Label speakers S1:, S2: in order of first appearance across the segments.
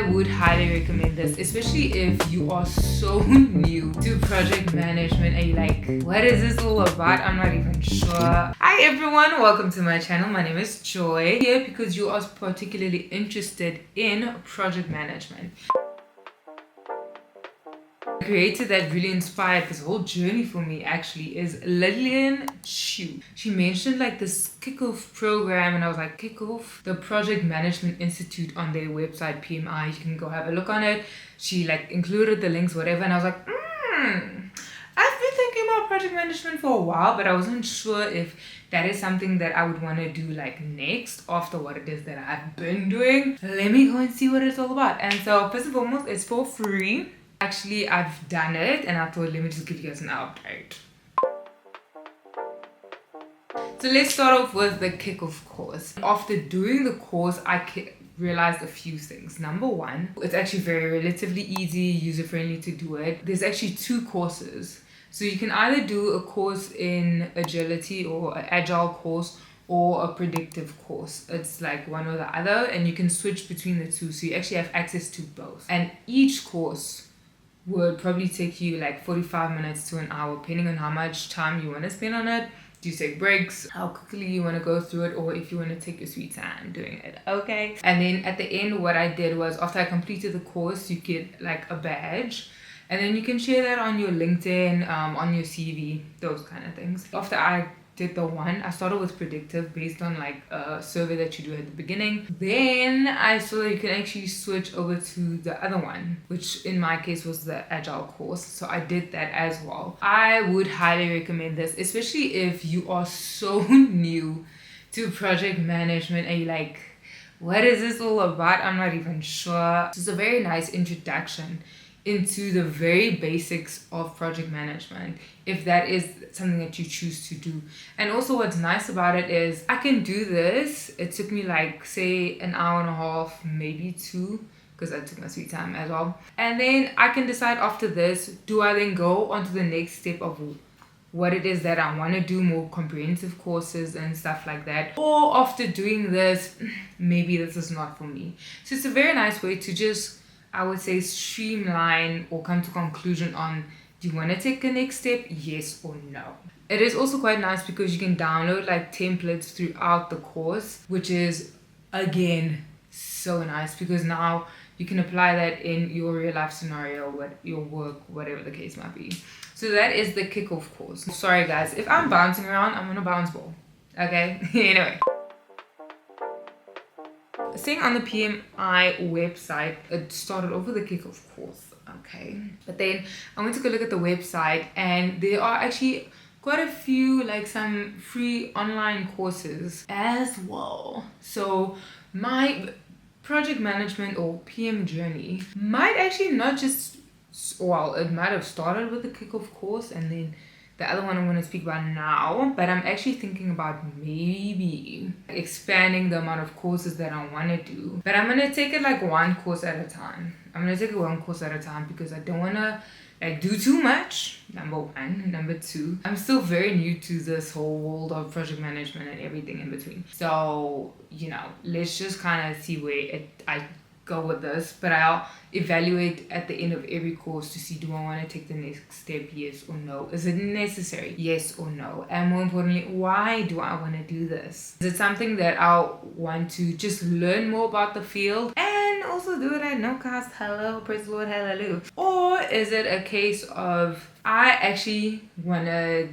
S1: I would highly recommend this, especially if you are so new to project management and you're like, what is this all about? I'm not even sure. Hi everyone, welcome to my channel. My name is Joy. Here because you are particularly interested in project management. The creator that really inspired this whole journey for me actually is Lillian Chiu. She mentioned like this Kickoff program and I was like, Kickoff? The Project Management Institute on their website, PMI. You can go have a look on it. She like included the links, whatever, and I was like, I've been thinking about project management for a while, but I wasn't sure if that is something that I would want to do like next after what it is that I've been doing. Let me go and see what it's all about. And so first and foremost, it's for free. Actually, I've done it and I thought, let me just give you guys an update. So let's start off with the Kickoff course. After doing the course, I realized a few things. Number one, it's actually very relatively easy, user-friendly to do it. There's actually two courses. So you can either do a course in agility or an agile course or a predictive course. It's like one or the other and you can switch between the two. So you actually have access to both. And each course would probably take you like 45 minutes to an hour, depending on how much time you want to spend on it. Do you take breaks, how quickly you want to go through it, or if you want to take your sweet time doing it, okay? And then at the end, what I did was after I completed the course, you get like a badge, and then you can share that on your LinkedIn, on your CV, those kind of things. After I did the one, I started with predictive based on like a survey that you do at the beginning. Then I saw that you can actually switch over to the other one, which in my case was the agile course. So I did that as well. I would highly recommend this, especially if you are so new to project management and you're like, what is this all about? I'm not even sure. It's a very nice introduction into the very basics of project management, if that is something that you choose to do. And also what's nice about it is I can do this. It took me like say an hour and a half, maybe two, because I took my sweet time as well. And then I can decide after this, do I then go on to the next step of what it is that I want to do, more comprehensive courses and stuff like that, or after doing this, maybe this is not for me. So it's a very nice way to just, I would say, streamline or come to conclusion on, do you want to take the next step, yes or no? It is also quite nice because you can download like templates throughout the course, which is again so nice because now you can apply that in your real life scenario, what your work, whatever the case might be. So that is the Kickoff course. Sorry guys, if I'm bouncing around, I'm on a bounce ball, okay? Anyway. Seeing on the PMI website, it started off with the Kickoff course, okay? But then I went to go look at the website and there are actually quite a few, like some free online courses as well. So my project management or PM journey might actually not just, well, it might have started with the Kickoff course and then the other one I'm going to speak about now, but I'm actually thinking about maybe expanding the amount of courses that I want to do. But I'm going to take it like one course at a time. I'm going to take it one course at a time because I don't want to like do too much, number one. Number two, I'm still very new to this whole world of project management and everything in between. So, you know, let's just kind of see where I go with this, but I'll evaluate at the end of every course to see, do I want to take the next step, yes or no? Is it necessary, yes or no? And more importantly, why do I want to do this? Is it something that I want to just learn more about the field and also do it at no cost? Hello, praise the Lord, hallelujah. Or is it a case of I actually want to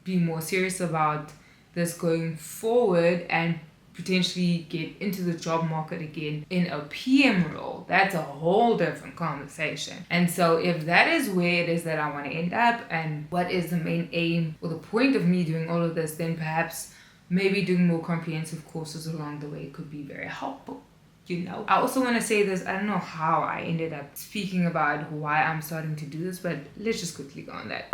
S1: be more serious about this going forward and potentially get into the job market again in a PM role? That's a whole different conversation. And so if that is where it is that I want to end up and what is the main aim or the point of me doing all of this, then perhaps maybe doing more comprehensive courses along the way could be very helpful. You know, I also want to say this, I don't know how I ended up speaking about why I'm starting to do this, but let's just quickly go on that.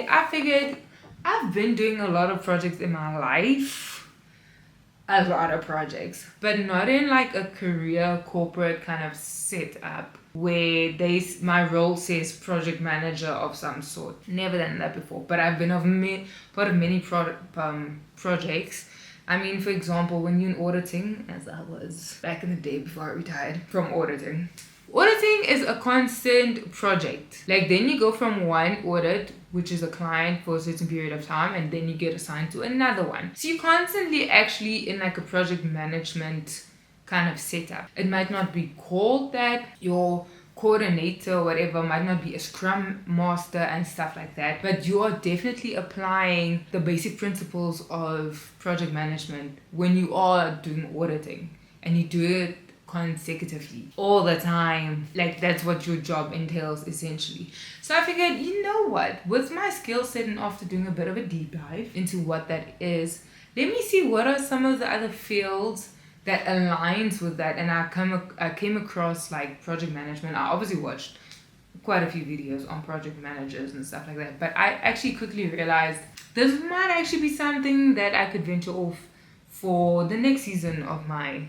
S1: I figured I've been doing a lot of projects in my life, a lot of projects, but not in like a career corporate kind of setup where my role says project manager of some sort. Never done that before, but I've been part of many projects I mean, for example, when you're in auditing, as I was back in the day before I retired from auditing. Auditing is a constant project. Like, then you go from one audit, which is a client for a certain period of time, and then you get assigned to another one. So you're constantly actually in like a project management kind of setup. It might not be called that. Your coordinator or whatever might not be a scrum master and stuff like that, but you are definitely applying the basic principles of project management when you are doing auditing, and you do it consecutively all the time. Like, that's what your job entails essentially. So I figured, you know what, with my skill set and after doing a bit of a deep dive into what that is, let me see what are some of the other fields that aligns with that. And I came across like project management. I obviously watched quite a few videos on project managers and stuff like that, but I actually quickly realized this might actually be something that I could venture off for the next season of my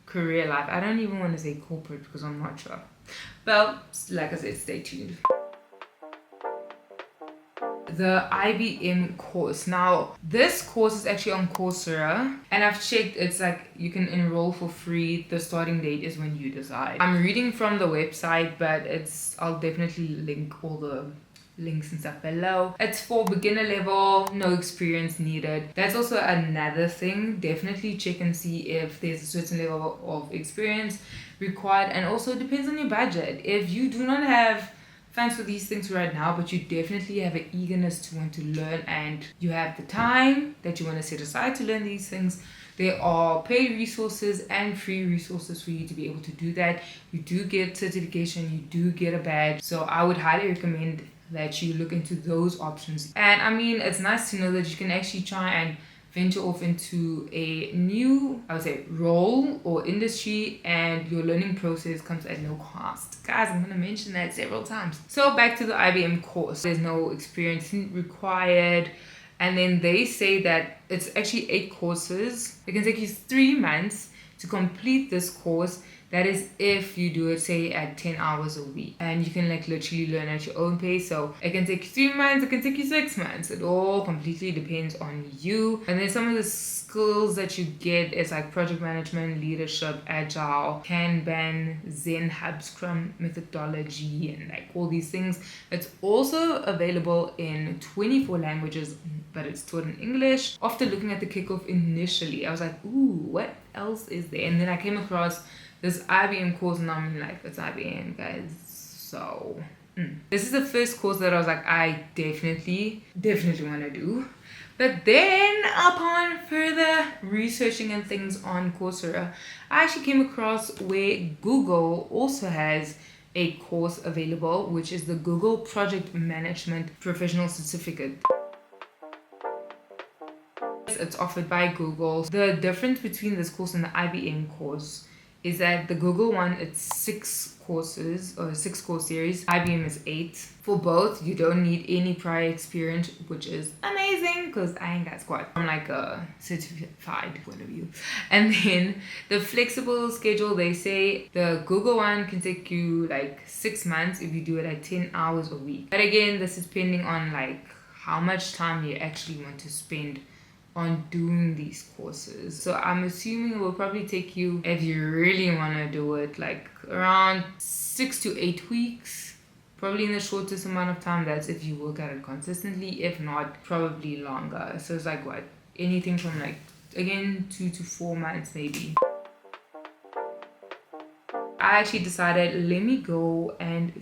S1: career life. I don't even want to say corporate because I'm not sure. Well, like I said, stay tuned. The IBM course. Now, this course is actually on Coursera, and I've checked, it's like you can enroll for free. The starting date is when you decide. I'm reading from the website, but I'll definitely link all the links and stuff below. It's for beginner level, no experience needed. That's also another thing. Definitely check and see if there's a certain level of experience required, and also it depends on your budget. If you do not have funds for these things right now, but you definitely have an eagerness to want to learn, and you have the time that you want to set aside to learn these things, there are paid resources and free resources for you to be able to do that. You do get certification, you do get a badge, so I would highly recommend that you look into those options. And I mean, it's nice to know that you can actually try and venture off into a new, I would say, role or industry, and your learning process comes at no cost. Guys, I'm going to mention that several times. So back to the IBM course. There's no experience required. And then they say that it's actually 8 courses. It can take you 3 months to complete this course. That is if you do it, say, at 10 hours a week. And you can like literally learn at your own pace. So it can take you 3 months, it can take you 6 months. It all completely depends on you. And then some of the skills that you get is like project management, leadership, agile, Kanban, Zen, Hub, Scrum methodology, and like all these things. It's also available in 24 languages, but it's taught in English. After looking at the kickoff initially, I was like, ooh, what else is there? And then I came across this IBM course, and I'm like, it's IBM, guys. So this is the first course that I was like, I definitely want to do. But then upon further researching and things on Coursera, I actually came across where Google also has a course available, which is the Google Project Management Professional Certificate. It's offered by Google. The difference between this course and the IBM course is that the Google one, it's 6 courses or 6 course series. IBM is 8. For both, you don't need any prior experience, which is amazing because I ain't got squat. I'm like a certified point of view. And then the flexible schedule, they say the Google one can take you like 6 months if you do it at 10 hours a week. But again, this is depending on like how much time you actually want to spend on doing these courses. So I'm assuming it will probably take you, if you really want to do it, like around 6 to 8 weeks, probably in the shortest amount of time. That's if you work at it consistently. If not, probably longer. So it's like what, anything from like, again, 2 to 4 months maybe. I actually decided, let me go and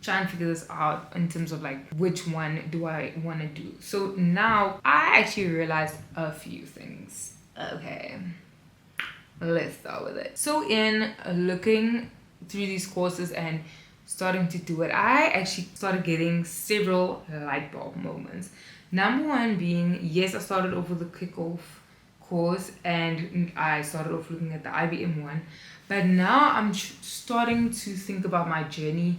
S1: try and figure this out in terms of like which one do I want to do. So now I actually realized a few things. Okay, let's start with it. So in looking through these courses and starting to do it, I actually started getting several light bulb moments. Number one being, yes, I started off with the kickoff course and I started off looking at the IBM one. But now I'm starting to think about my journey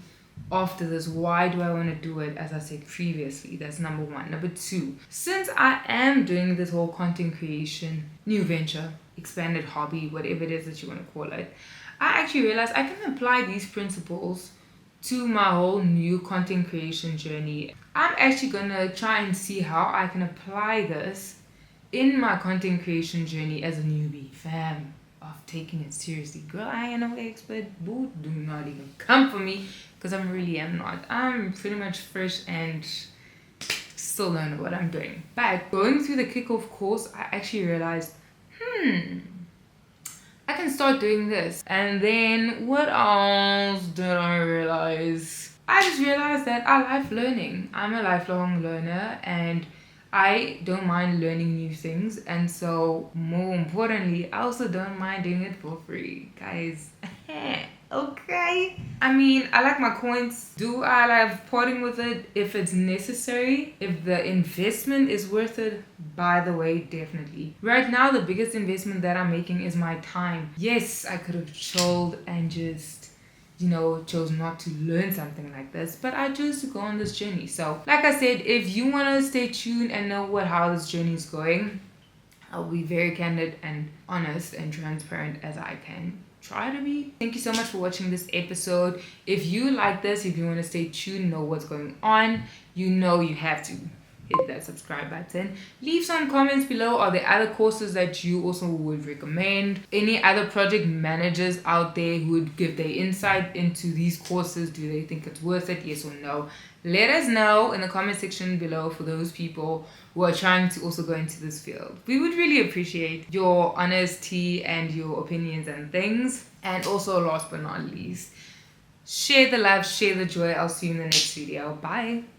S1: after this. Why do I want to do it? As I said previously, that's number one. Number two, since I am doing this whole content creation, new venture, expanded hobby, whatever it is that you want to call it, I actually realized I can apply these principles to my whole new content creation journey. I'm actually going to try and see how I can apply this in my content creation journey as a newbie, fam, of taking it seriously. Girl, I ain't no expert. Boo, do not even come for me, because I really am not. I'm pretty much fresh and still learning what I'm doing. But going through the kickoff course, I actually realized, I can start doing this. And then what else did I realize? I just realized that I like learning. I'm a lifelong learner and I don't mind learning new things. And so more importantly, I also don't mind doing it for free. Guys, okay. I mean, I like my coins. Do I like parting with it if it's necessary? If the investment is worth it? By the way, definitely. Right now, the biggest investment that I'm making is my time. Yes, I could have chilled and just, chose not to learn something like this, but I chose to go on this journey. So, like I said, if you want to stay tuned and know how this journey is going, I'll be very candid and honest and transparent as I can try to be. Thank you so much for watching this episode. If you like this, if you want to stay tuned, know what's going on, you have to hit that subscribe button. Leave some comments below. Are there other courses that you also would recommend? Any other project managers out there who would give their insight into these courses? Do they think it's worth it? Yes or no? Let us know in the comment section below for those people who are trying to also go into this field. We would really appreciate your honesty and your opinions and things. And also, last but not least, share the love, share the joy. I'll see you in the next video. Bye.